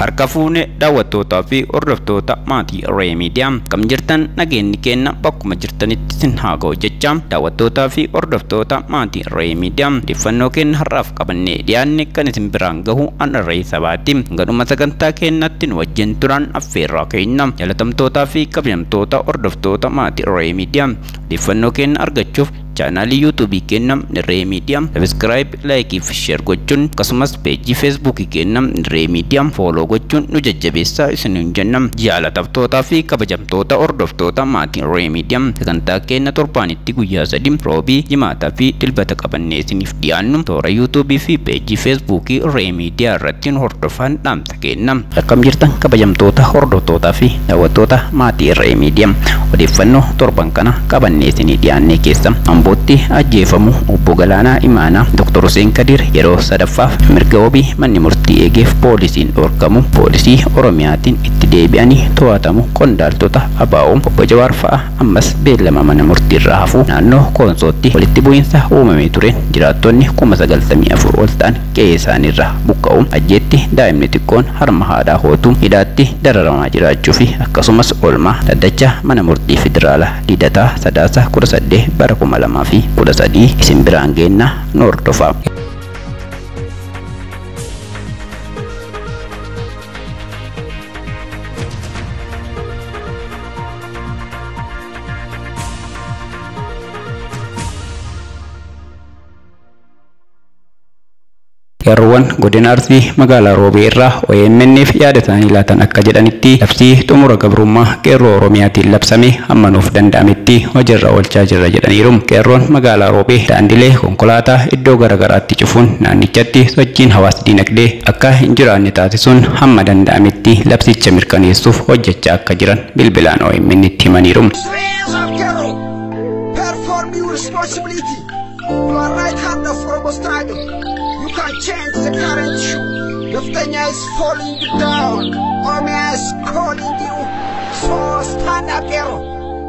harka fuune daawwattootaa fi hordoftoota maatii Ree Miidiyaa kam jirtan nageenyi kenna bakkuma jirtanitti sin haa ga'u jecha daawwattootaa fi hordoftoota maatii Ree Miidiyaa odeeffannoo kenna har'aaf qabannee dhiyaanne kan isin biraan gahu an Ree Sabaati gaduma sagantaa kennatti nu wajjin turan affeerraa keenya jalatamtootaa fi kabajamtoota hordoftoota maatii Ree Miidiyaa odeeffannoo kenna argachuuf channel YouTube kennam Ree Miidiyaa subscribe like fi share gochuun akkasumas page Facebook kennam Ree Miidiyaa follow gochuun nu jajjabeessaa isiniin jennam jalatamtootaa fi kabajamtoota hordoftoota maatii Ree Miidiyaa sagantaa kenna torbaanitti guyyaa 3 roobii jimaataa fi dilbata qabannee isiniif dhiyaannu toora YouTube fi page Facebook Ree Miidiyaa irratti hordofaan dhaamsa kennam akkam jirtan kabajamtoota hordoftootaa fi daawwattoota maatii Ree Miidiyaa odeeffannoo torban kana qabannee isinii dhiyaanne keessa Botti ajjeefamu obbo Galaanaa Imaanaa Dr. Hussein Kadir yeroo sadaffaaf mirga wabii manni murtii eegeef poolisiin dhorkamu poolisii Oromiyaatiin itti deebi'anii to'atamu qondaaltota ABO obbo Jawaar fa'a ammas beellama mana murtii irraa hafu naannoo Koonsootti walitti bu'iinsa uumamee ture jiraattonni 94 ol ta'an qe'ee isaaniirraa buqqa'u ajjeetti daa'imni xiqqoon harma haadhaa hootu hidhaatti dararamaa jiraachuu fi akkasumas oolmaa dhaddacha mana murtii federaalaa Lidataa Sadaasa 18 bara 2013 isin biraan geenna nu hordofaa. Yerroowwan godina Arsii magaalaa Roobee irraa OMN'f yaada isaanii laatan akka jedhanitti labsii xumura gabrummaa qeerroo Oromiyaatiin labsame hamma nuuf danda'ametti hojiirra oolchaa jirra jedhaniiru. Qeerroon magaalaa Roobee daandilee konkolaataa iddoo garaagaraatti cufuun naannichatti sochiin hawaas dinagdee akka hin jiraanne taasisuun hamma danda'ametti labsicha mirkaneessuuf hojjechaa akka jiran bilbilaan OMN'tti himaniiru. You can't change the current shoe. Nothing is falling you down. Army is calling you. So stand up, hero.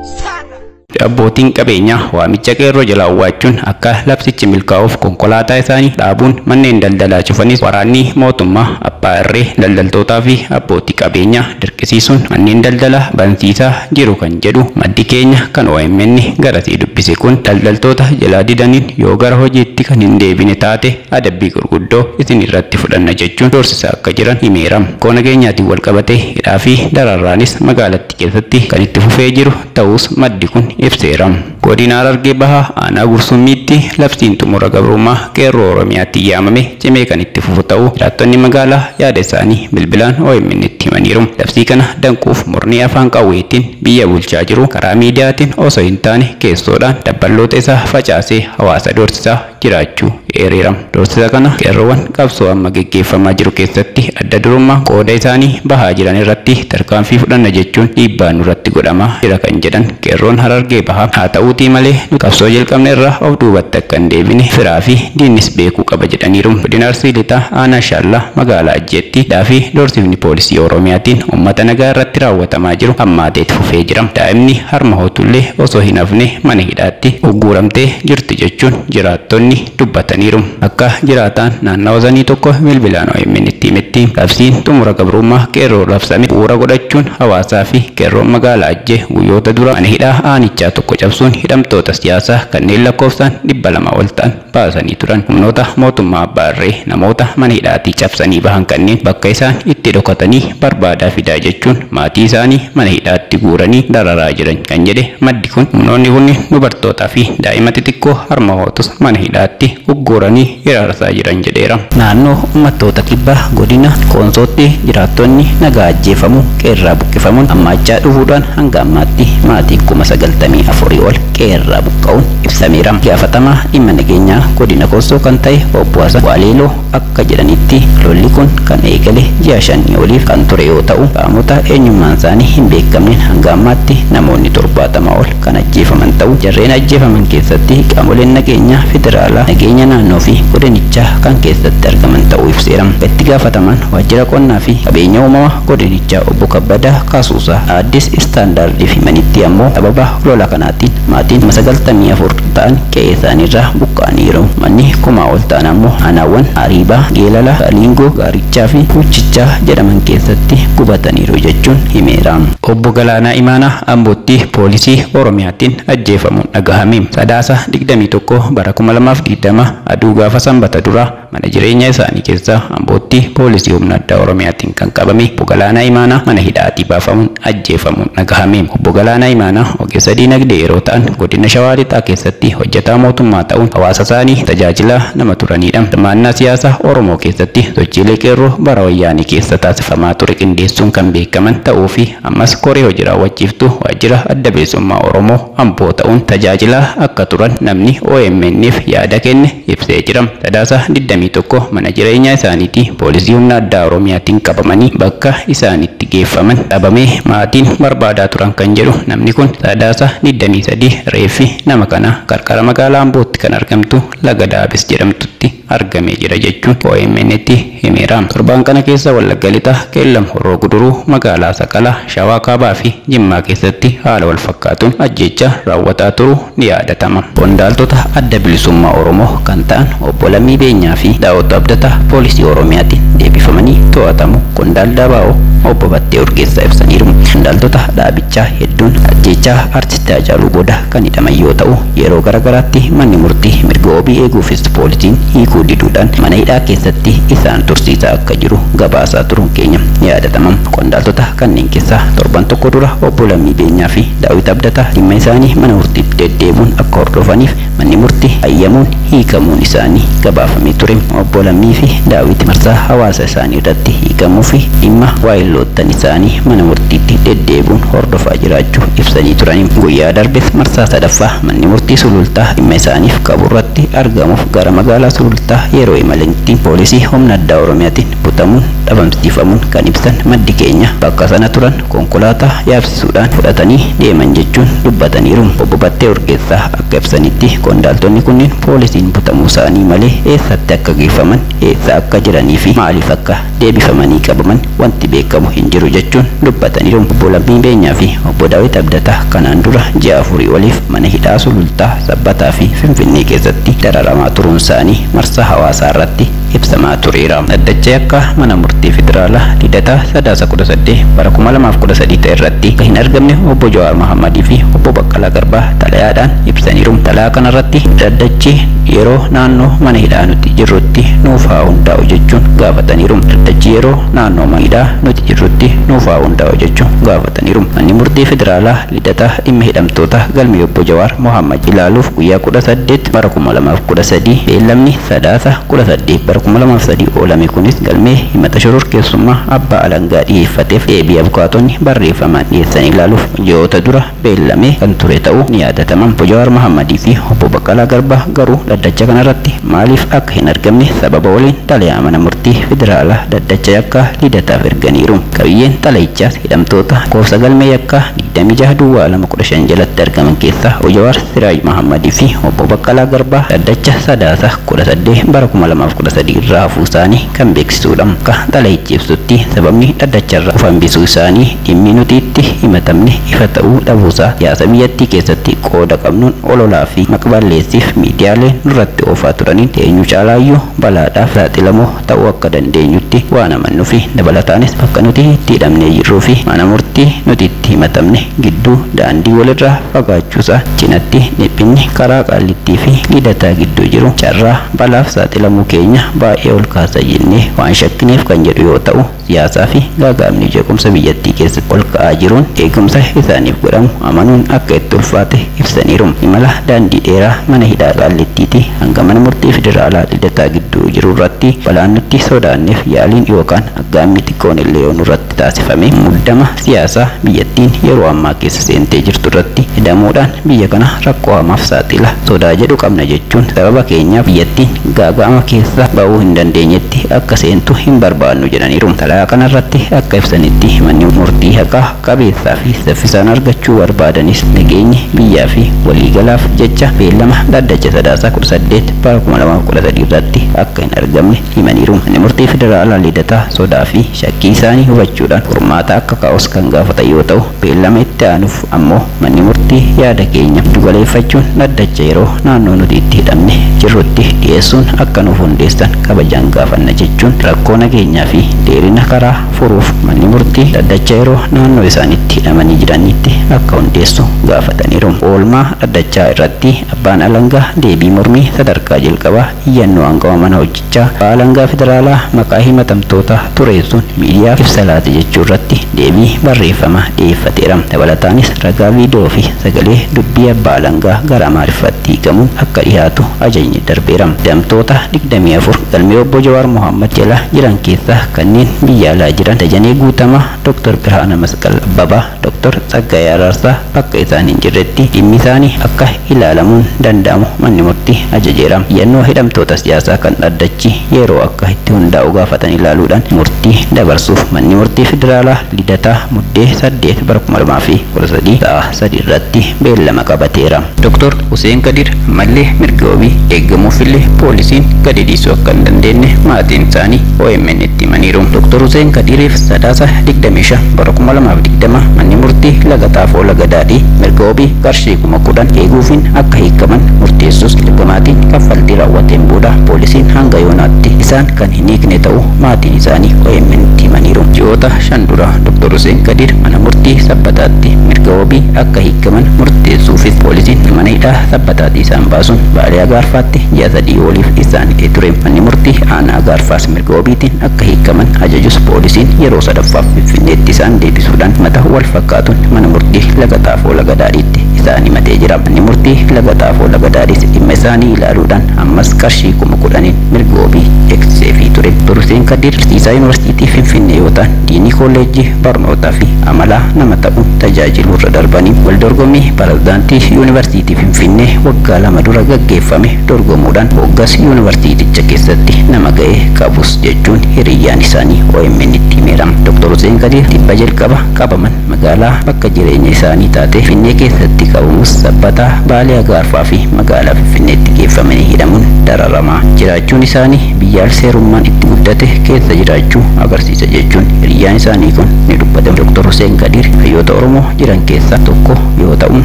Stand up. Abbootiin qabeenyaa waamicha qeerroo jalaa waachuun akka labsichi milkaa'uuf konkolaataa isaanii dhaabuun manneen daldalaa cufanis waraanni mootummaa abbaa irree daldaltootaa fi abbootii qabeenyaa dirqisiisuun manneen daldalaa bansiisaa jiru kan jedhu maddi keenya kan OMN garasii dubbise kun daldaltoota jalaa didaniin yoo gara hojiitti kan hin deebine taate adabbii gurguddoo isin irratti fudhanna jechuun doorsisaa akka jiran himeera. Koona keenyaatiin wal qabatee hidhaa fi dararaanis magaalattii keessatti kan itti fufee jiru ta'us maddi kun ibseera. Godina Harargee Bahaa aanaa Gursummiitti labsiin xumura gabrummaa qeerroo Oromiyaatti yaamame cimee kan itti fufu ta'uu jiraattonni magaalaa yaada isaanii bilbilaan OMN'tti himaniiru. Labsii kana danquuf murni afaan qawweetiin biyya bulchaa jiru karaa miidiyaatiin osoo hin taane keessoodhaan dabballoota isaa facaasee hawaasa doorsisaa jiraachuu eereera. Doorsisa kana qeerroowwan qabsoo amma geggeeffamaa jiru keessatti adda durummaa qooda isaanii bahaa jiran irratti tarkaanfii fudhanna jechuun dhiibbaa nurratti godhamaa jira kan jedhan qeerroon Harargee Bahaa haa ta'uutii malee qabsoo jalqabne irraa of duubatti akka hin deebine firaa fi diinnis beekuu qaba jedhaniiru. Godina Arsii Lixaa aanaa Shaallaa magaalaa Ajjeetti daafii doorsifni poolisii Oromiyaatiin uummata nagaa irratti raawwatamaa jiru hammaatee itti fufee jira. Daa'imni harma hootullee osoo hin hafne mana hidhaatti ugguuramtee jirti jechuun jiraattonni dubbataniiru. Akka jiraataan naannawaa sanii tokko bilbilaan OMN'tti himetti labsiin xumura gabrummaa qeerroo labsame bu'uura godhachuun hawaasaa fi qeerroon magaalaa Ajjee guyyoota dura mana hidhaa aanichaa tokko cabsuun hidhamtoota siyaasaa kanneen lakkoofsaan 200 ol ta'an baasanii turan. Humnoota mootummaa abbaa irree namoota mana hidhaatii cabsanii bahan kanneen bakka isaan itti dhokatanii barbaadaa fidaa jechuun maatii isaanii mana hidhaatti guuranii dararaa jiran kan jedhe maddi kun humnoonni kunniin dubartootaa fi daa'ima xixiqqoo harma hootus mana hidhaatti ugguuranii hiraarsaa jiran jedheera. Naannoo uummattoota kibbaa godina Koonsootti jiraattonni nagaa ajjeefamu qeerraa buqqifamuun hammaachaa dhufuudhaan hanga ammaatti maatiin 94 ol qeerraa buqqa'uun ibsameera. Gaafatamaa dhimma nageenyaa godina Koonsoo kan ta'e obbo Hasan Waaleeloo akka jedhanitti lolli kun kan eegale ji'a 5 oliif kan ture yoo ta'u qaamota eenyummaan isaanii hin beekamneen hanga ammaatti namoonni 70 ol kan ajjeefaman ta'u jarreen ajjeefaman keessatti qaamoleen nageenyaa federaalaa nageenya naannoo fi godinichaa kan keessatti argaman ta'uu ibseera. Itti gaafatamaan waajjira qonnaa fi qabeenya uumamaa godinichaa obbo Kabbadaa Kaasuusaa Addis Istaandaardiif himanitti ammoo sababa lola kanaatiin maatiin 94 ta'an qe'ee isaaniirraa buqqa'aniiru. Manni 1000 ol ta'an ammoo aanaawwan Hariibaa, Geelala, Kaliingoo, Gaarichaa fi Kuchichaa jedhaman keessatti gubataniiru jechuun himeera. Obbo Galaanaa Imaanaa Ambootti poolisii Oromiyaatiin ajjeefamuun dhagahame. Sadaasa 21 bara 2020 aduu gaafa sanbata duraa mana jireenya isaanii keessa Ambootti poolisii humna addaa Oromiyaatiin kan qabame Obbo Galaanaa Imaanaa mana hidhaatii baafamuun ajjeefamuun dhagahame. Obbo Galaanaa Imaanaa ogeessa diinagdee yeroo ta'an godina Shawaa Lixaa keessatti hojjetaa mootummaa ta'uun hawaasa isaanii tajaajilaa nama turanidha. Hirmaannaa siyaasaa Oromoo keessatti sochiilee qeerroo bara wayyaanii keessa taasifamaa ture qindeessuun kan beekaman ta'uu fi ammas koree hojii raawwachiiftuu waajjira adda bilisummaa Oromoo Amboo ta'uun tajaajilaa akka turan namni OMN'f yaada kenne ibsee jira. Sadaasa 21 mana jireenyaa isaaniitii poolisii humna addaa Oromiyaatiin qabamanii bakka isaanitti geeffaman dhabamee maatiin barbaadaa turan kan jedhu namni kun sadaasa 23 reeffi nama kana qarqara magaalaa Ambootti kan argamtu Laga Daabes jedhamtutti argamee jira jechuun OMN'tti himeera. Torbaan kana keessa Wallagga Lixaa, Qeellam Horroo Guduruu, magaalaa Saqalaa, Shawaa Kaabaa fi Jimmaa keessatti haala wal fakkaatuun ajjeechaa raawwataa turuu ni yaadatama. Qondaaltota adda bilisummaa Oromoo kan ta'an obbo Lammii Beenyaa fi Daawud Abdataa poolisii Oromiyaatiin deebifamanii to'atamu qondaaltota Baa'oo obbo Battee Urgeessaa ibsaniiru. Qondaaltota dhaabichaa hedduun ajjeechaa artistii Haacaaluu booda kan hidhaman yoo ta'u yeroo garagaraatti manni murtii mirga wabii eeguufis poolisiin hiikuu diduudhaan mana hidhaa keessatti isaan tursiisaa akka jiru gabaasaa turuun keenya ni yaadatama. Qondaaltota kanneen keessaa torban tokko dura obbo Lammii Beenyaa fi Daawit Abdataa dhimma isaanii mana murtiitti deddeebuun akka hordofaniif manni murtii hayyamuun hiikamuun isaanii gabaafamee ture. Obbo Lammii fi Daawit marsaa hawaasa isaanii irratti hiikamuu fi dhimma waayilloottan isaanii mana murtiitti deddeebuun hordofaa jiraachuu ibsanii turan. Guyyaa darbes marsaa sadaffaa manni murtii sulultaa dhimma isaaniif qabu irratti argamuuf gara magaalaa sulultaa yeroo imalanitti poolisii humna addaa Oromiyaatiin butamuun dhabamsiifamuun kan ibsan maddi keenya bakka sana turan konkolaataa yaabsisuudhaan fudhatanii deeman jechuun dubbataniiru. Obbo Battee Urgeessaa akka ibsanitti qondaaltonni kunneen poolisiin butamuu isaanii malee eessatti akka geeffaman, eessa akka jiranii fi maaliif akka deebifamanii qabaman wanti beekamu hin jiru jechuun dubbataniiru. Obbo Lammii Beenyaa fi obbo Daawit Abdataa kanaan dura ji'a 4 oliif mana hidhaa sulultaa Sabbataa fi Finfinnee keessatti dararamaa turuun isaanii marsaa hawaasaa irratti ibsamaa tureera. Dhaddacha yakka mana murtii federaalaa Lidataa sadaasa 18 bara 2013 ta'e irratti kan hin argamne obbo Jawaar Mohammadii fi obbo Baqqalaa Garbaa xalayaadhaan ibsaniiru. Xalayaa kanarratti dhaddachi yeroo naannoo mana hidhaa nuti jirrutti nuuf haa hundaa'u jechuun gaafataniiru. Dhaddachi yeroo naannoo mana hidhaa nuti jirrutti nuuf haa hundaa'u jechuun gaafataniiru. Manni murtii federaalaa Lidataa dhimma hidhamtoota galmee obbo Jawaar Mohammad ilaaluuf guyyaa 18 bara 2013 beellamni sadaasa 18 bara 2003 oolame kunis galmee himata shororkeessummaa abbaa alangaa dhiyeeffateef deebii abukaatonni barreeffamaan dhiyeessan ilaaluuf ji'oota dura beellamee kan ture ta'uu ni yaadatama. Obbo Jawaar Mohammadii fi obbo Baqqalaa Garbaa garuu dhaddacha kanarratti maaliif akka hin argamne sababa waliin xalayaa mana murtii federaalaa dhaddacha yakkaa Lidataaf erganiiru. Qabiyyeen xalayichaas hidhamtoota lakkoofsa galmee yakkaa 26/2015 jalatti argaman keessaa obbo Jawaar Siraaj Mohammadii fi obbo Baqqalaa Garbaa dhaddacha sadaasa 18 bara 2013 irraa hafuu isaanii kan beeksisuudha. Akka xalayichi ibsutti sababni dhaddacharraa hambisuu isaanii dhimmi nuti itti himatamne ifa ta'uu dhabuusaa siyaasa biyyattii keessatti qooda qabnuun ololaa fi maqballeessiif miidiyaaleen nurratti oofaa turaniin eenyu caalaayyuu balaadhaaf saaxilamoo ta'uu akka dandeenyutti waan amannuu fi dabalataanis bakka nuti itti hidhamnee jirruu fi mana murtii nuti itti himatamne gidduu daandii walirraa fagaachuusaa cinatti dhiphinni karaa Qaallittii fi Lidataa gidduu jiru carraa balaaf saaxilamuu keenya baay'ee ol kaasa jennee waan shakkineef kan jedhu yoo ta'u siyaasaa fi gaagaamni jeequmsa biyyattii keessatti ol ka'aa jiruun eegumsa isaaniif godhamu amanuun akka itti ulfaate ibsaniiru. Imala daandii dheeraa mana hidhaa Qaallittiitii hanga mana murtii federaalaa Lidataa gidduu jiru irratti balaan nutti sodaanneef yaaliin yookaan aggaamni xiqqoon illee yoo nurratti taasifame muddama siyaasaa biyyattiin yeroo ammaa keessa seentee jirtu irratti hidhamuudhaan biyya kana rakkoo hamaaf saaxila. Sodaa jedhu qabna jechuun sababa keenyaaf biyyattiin gaaga'ama keessa ba'uu hin dandeenyetti akka seentu hin barbaannu jedhaniiru. Xalayaa kanarratti akka ibsanitti manni murtii haqaa qabeessaa fi saffisaan argachuu barbaadanis nageenyi biyyaa fi waliigalaaf jecha beellama dhaddacha Sadaasaa 18 bara 2013 irratti akka hin argamne himaniiru. Manni murtii federaalaa lidataa sodaa fi shakkii isaanii hubachuudhaan furmaata akka kaa'us kan gaafatan yoo ta'u, beellama itti aanuuf ammoo manni murtii yaada keenya dugaleeffachuun dhaddacha yeroo naannoo nuti itti hidhamne jirrutti dhiyeessuun akka nuuf hundeessan kabajaan gaafanna jechuun rakkoo nageenyaa fi dheerina karaa furuuf manni murtii dhaddacha yeroo naannoo isaanitti hidhamanii jiranitti akka hundeessu gaafataniiru. Oolmaa dhaddachaa irratti abbaan alangaa deebii mormii sadarkaa jalqabaa iyyannoo aangawa mana hojjichaa alangaa federaalaa maqaa himatamtoota tureessuun miidiyaaf ibsa laate jechuu irratti deebii barreeffama dhiyeeffateera. Dabalataanis ragaa viidiyoo fi sagalee dubbii abbaa alangaa gara Amaariffatti hiikamuun akka dhiyaatu ajajni darbeera. Hidhamtoota 24 galmee obbo Jawaar Mohaammed jala jiran keessaa kanneen biyya alaa jiran Dajanee Guutamaa, Dr. Birhaana Masqal Abbabaa, Dr. Tsaggaayee Araarsaa bakka isaan hin jirretti dhimmi isaanii akka ilaalamuun danda'amu manni murtii ajajeera. Iyyannoo hidhamtoota siyaasaa kan dhaddachi yeroo akka itti hundaa'u gaafatan ilaaluudhaan murtii dabarsuuf manni murtii federaalaa lidataa muddee 8 bara 2013 sa'a 3 irratti beellama qabateera. Dr. Hussein Kadir ammallee mirga wabii eeggamuufillee poolisiin gadi dhiisuu akka hin dandeenye maatiin isaanii OMN itti himaniiru. Dr. Hussein Kadiriif Sadaasa 25 bara 2020 manni murtii laga Xaafoo laga Daadhii mirga wabii qarshii 10,000 eeguufiin akka hiikaman murteessus ligamaatiin kaffaltii raawwateen booda poolisiin hanga yoonaatti isaan kan hin hiikne ta'uu maatiin isaanii OMN itti himaniiru. Ji'oota 5 dura Dr. Hussein Kadir mana murtii Sabbataatti mirga wabii akka hiikaman murteessuufis poolisiin mana hidhaa Sabbataatti isaan baasuun Baalee Agaarfaatti ji'a 3 oliif isaan hidhee ture. Manni murtii aanaa Agaarfaas mirga wabiitiin akka hiikaman ajajus poolisiin yeroo sadaffaaf Finfinneetti isaan deebisuudhaan mata wal fakkaatuun mana murtii laga Xaafoo laga Daadhiitti isaan himatee jira. Manni murtii laga Xaafoo laga Daadhiis dhimma isaanii ilaaluudhaan ammas qarshii 10,000 mirga wabii eegsiseefii ture. Dr. Hussein Kadir barsiisaa yuunivarsiitii Finfinnee yoo ta'an diinii kolleejjii barnootaa fi amalaa nama ta'uun tajaajiluu irra darbanii wal dorgommii pirezidaantii yuunivarsiitii Finfinnee waggaa 2 dura gaggeeffame dorgomuudhaan hoggas yuunivarsiiticha keessatti nama ga'ee qabus jechuun hiriyyaan isaanii OMN itti himeera. Dr. Hussein Kadir dhibba jalqaba qabaman magaalaa bakka jireenya isaanii taate Finfinnee keessatti qabamus Sabbataa, Baalee Agaarfaa fi magaalaa Finfinneetti geeffamanii hidhamuun dararamaa jiraachuun isaanii biyya seerummaan itti guddate keessa jiraachuu agarsiisa jechuun hiriyyaan isaanii kun ni dubbatama. Dr. Hussein Kadir hayyoota Oromoo jiran keessaa tokko yoo ta'u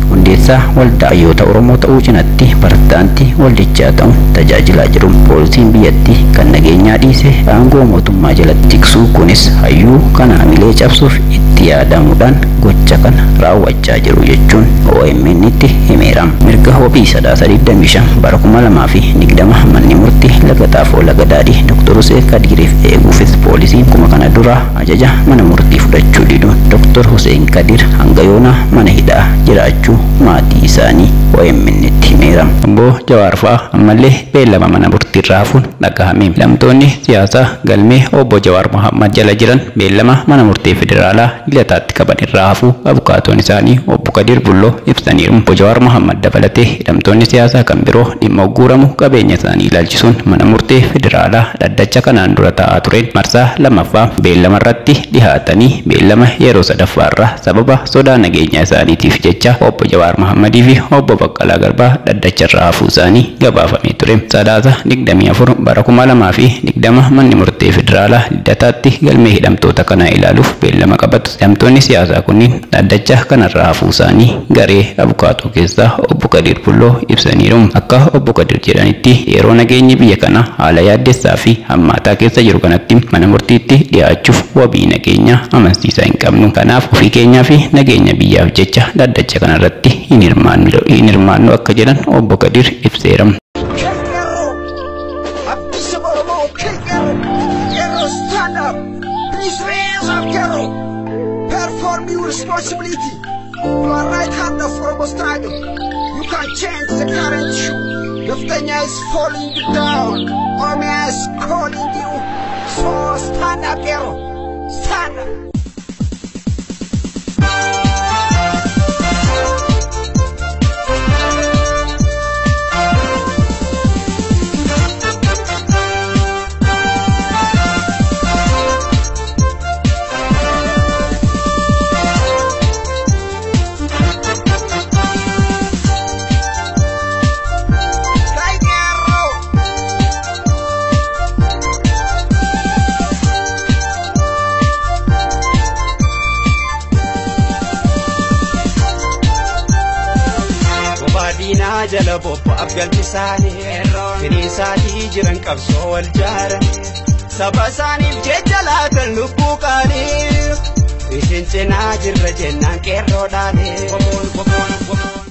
hundeessaa waldaa hayyoota Oromoo ta'uu cinatti pirezidaantii waldichaa ta'uun tajaajilaa jiru. Poolisiin biyyattii kan nageenyaa dhiise aangoo mootummaa jalatti tiksuu kunis hayyuu kana hamilee cabsuuf itti yaadamuudhaan gocha kana raawwachaa jiru jechuun OMN itti himeera. Mirga wabii Sadaasa 25 bara 2020 manni murtii laga Xaafoo laga Daadhii Dr. Hussein Kadiriif eeguufis poolisiin kuma kana dura ajaja mana murtii fudhachuu diduun Dr. Hussein Kadir hanga yoona mana hidhaa jiraachuu maatii isaanii OMN itti himeera. Obbo Jawaar fa'aa ammallee beellama mana murtii irraa hafuun dhagahame. Hidhamtoonni siyaasaa galmee obbo Jawaar Mohaammed jala jiran beellama mana murtii federaalaa lidataatti qaban irraa hafuu abukaatoon isaanii obbo Kadir Bulloo ibsaniiru. Obbo Jawaar Mohaammed dabalatee hidhamtoonni siyaasaa kan biroo dhimma ugguramu qabeenya isaanii ilaalchisuun mana murtii federaalaa dhaddacha kanaan dura taa'aa tureen marsaa lammaffaa beellama irratti dhihaatanii beellama yeroo sadaffaarraa sababa sodaa nageenya isaaniitiif jecha obbo Jawaar Mohaammed fi obbo Baqqalaa Garbaa dhaddacha irraa hafuu isaanii gabaafamee ture. Sadaasa 24 bara 2020 manni murtii federaalaa lidataatti galmee hidhamtoota kana ilaaluuf beellama qabatu. Hidhamtoonni siyaasaa kunniin dhaddacha kanarraa hafuu isaanii garee abukaatoo keessaa obbo Kadir Bulloo ibsaniiru. Akka obbo Kadir jedhanitti yeroo nageenyi biyya kana haala yaaddessaa fi hammaataa keessa jiru kanatti mana murtiitti dhiyaachuuf wabii nageenya amansiisaa hin qabnu. Kanaaf ofii keenyaa fi nageenya biyyaaf jecha dhaddacha kanarratti hin hirmaannu akka jedhan obbo Kadir ibseera. Responsibility. You are right hand of Oromo struggle. You can change the current shoe. Naftanya is falling you down. Oromia is calling you. So stand up, hero. Stand up. jala bobbaaf galchisaanii firiisaatii jiran qabsoo wal jaara saba isaaniif jecha laatan lubbuu qaanii isin cinaa jirra jennaan qeerroodhaanii.